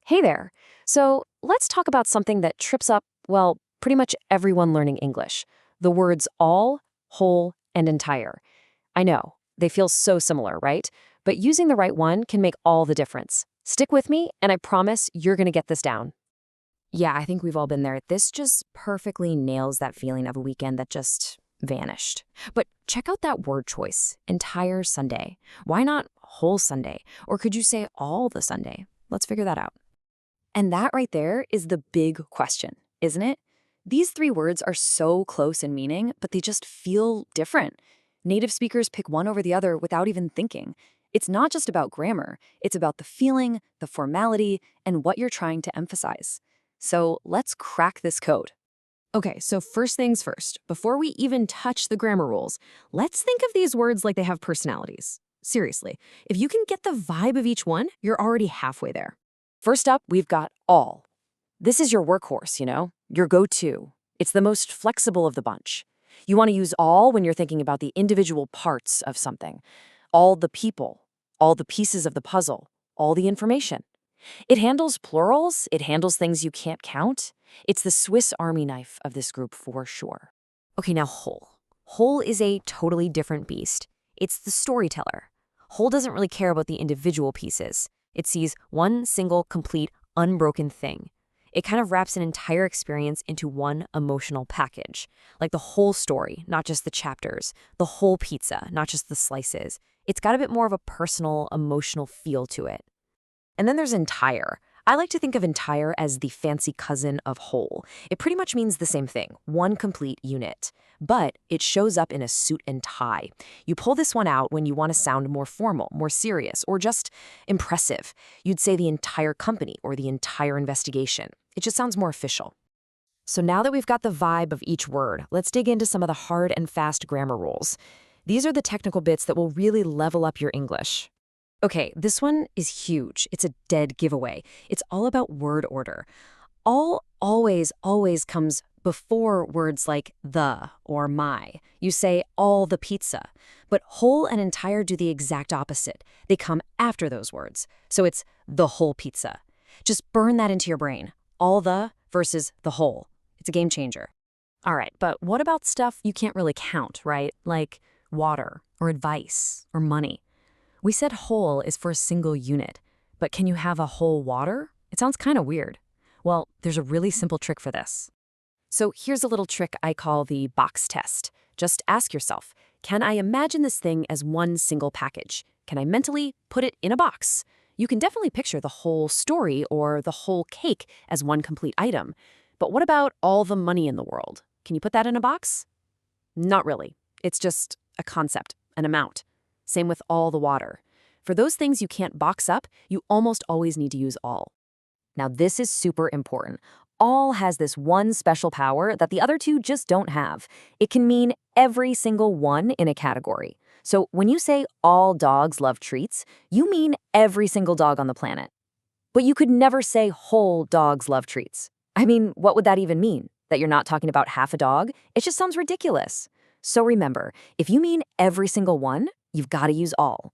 Hey there. So let's talk about something that trips up, well, pretty much everyone learning English: the words all, whole, and entire. I know, they feel so similar, right? But using the right one can make all the difference. Stick with me, and I promise you're going to get this down. Yeah, I think we've all been there. This just perfectly nails that feeling of a weekend that just vanished. But check out that word choice, entire Sunday. Why not whole Sunday? Or could you say all the Sunday? Let's figure that out. And that right there is the big question, isn't it? These three words are so close in meaning, but they just feel different. Native speakers pick one over the other without even thinking. It's not just about grammar, it's about the feeling, the formality, and what you're trying to emphasize. So let's crack this code. Okay, so first things first, before we even touch the grammar rules, let's think of these words like they have personalities. Seriously, if you can get the vibe of each one, you're already halfway there. First up, we've got all. This is your workhorse, your go-to. It's the most flexible of the bunch. You want to use all when you're thinking about the individual parts of something. All the people, all the pieces of the puzzle, all the information. It handles plurals, it handles things you can't count. It's the Swiss Army knife of this group for sure. Okay, now whole. Whole is a totally different beast. It's the storyteller. Whole doesn't really care about the individual pieces. It sees one single, complete, unbroken thing. It kind of wraps an entire experience into one emotional package, like the whole story, not just the chapters, the whole pizza, not just the slices. It's got a bit more of a personal, emotional feel to it. And then there's entire. I like to think of entire as the fancy cousin of whole. It pretty much means the same thing, one complete unit. But it shows up in a suit and tie. You pull this one out when you want to sound more formal, more serious, or just impressive. You'd say the entire company or the entire investigation. It just sounds more official. So now that we've got the vibe of each word, let's dig into some of the hard and fast grammar rules. These are the technical bits that will really level up your English. Okay, this one is huge. It's a dead giveaway. It's all about word order. All always comes before words like the or my. You say all the pizza. But whole and entire do the exact opposite. They come after those words. So it's the whole pizza. Just burn that into your brain. All the versus the whole. It's a game changer. All right, but what about stuff you can't really count, right? Like water or advice or money. We said whole is for a single unit, but can you have a whole water? It sounds kind of weird. Well, there's a really simple trick for this. So here's a little trick I call the box test. Just ask yourself, can I imagine this thing as one single package? Can I mentally put it in a box? You can definitely picture the whole story or the whole cake as one complete item. But what about all the money in the world? Can you put that in a box? Not really. It's just a concept, an amount. Same with all the water. For those things you can't box up, you almost always need to use all. Now this is super important. All has this one special power that the other two just don't have. It can mean every single one in a category. So when you say all dogs love treats, you mean every single dog on the planet. But you could never say whole dogs love treats. I mean, what would that even mean? That you're not talking about half a dog? It just sounds ridiculous. So remember, if you mean every single one, you've got to use all.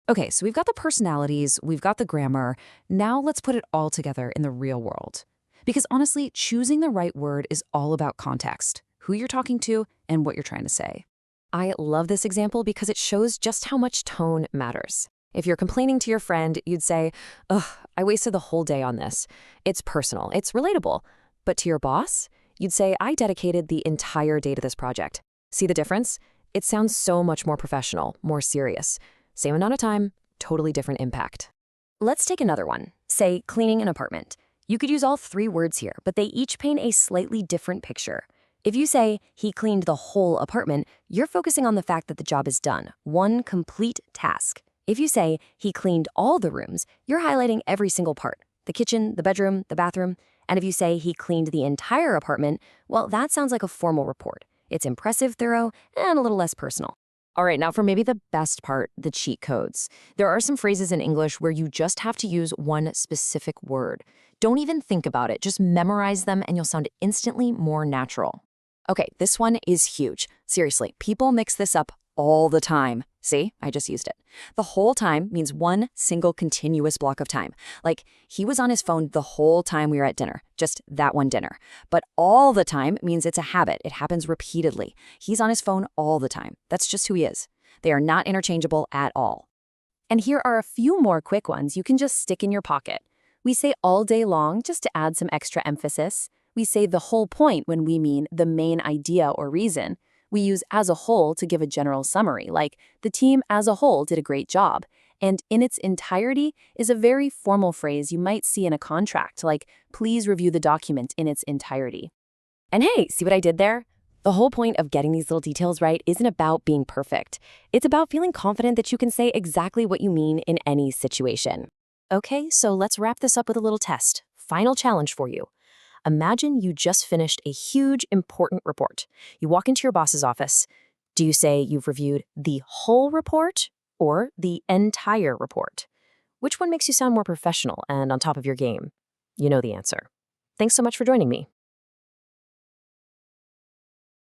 Okay, so we've got the personalities, we've got the grammar. Now let's put it all together in the real world. Because honestly, choosing the right word is all about context, who you're talking to, and what you're trying to say. I love this example because it shows just how much tone matters. If you're complaining to your friend, you'd say, "Ugh, I wasted the whole day on this." It's personal, it's relatable. But to your boss, you'd say, "I dedicated the entire day to this project." See the difference? It sounds so much more professional, more serious. Same amount of time, totally different impact. Let's take another one. Say, cleaning an apartment. You could use all three words here, but they each paint a slightly different picture. If you say, he cleaned the whole apartment, you're focusing on the fact that the job is done, one complete task. If you say, he cleaned all the rooms, you're highlighting every single part, the kitchen, the bedroom, the bathroom. And if you say he cleaned the entire apartment, well, that sounds like a formal report. It's impressive, thorough, and a little less personal. All right, now for maybe the best part, the cheat codes. There are some phrases in English where you just have to use one specific word. Don't even think about it, just memorize them and you'll sound instantly more natural. Okay, this one is huge. Seriously, people mix this up all the time. See, I just used it. The whole time means one single continuous block of time. Like, he was on his phone the whole time we were at dinner, just that one dinner. But all the time means it's a habit. It happens repeatedly. He's on his phone all the time. That's just who he is. They are not interchangeable at all. And here are a few more quick ones you can just stick in your pocket. We say all day long just to add some extra emphasis. We say the whole point when we mean the main idea or reason. We use as a whole to give a general summary, like the team as a whole did a great job. And in its entirety is a very formal phrase you might see in a contract, like please review the document in its entirety. And hey, see what I did there? The whole point of getting these little details right isn't about being perfect. It's about feeling confident that you can say exactly what you mean in any situation. Okay, so let's wrap this up with a little test. Final challenge for you. Imagine you just finished a huge, important report. You walk into your boss's office. Do you say you've reviewed the whole report or the entire report? Which one makes you sound more professional and on top of your game? You know the answer. Thanks so much for joining me.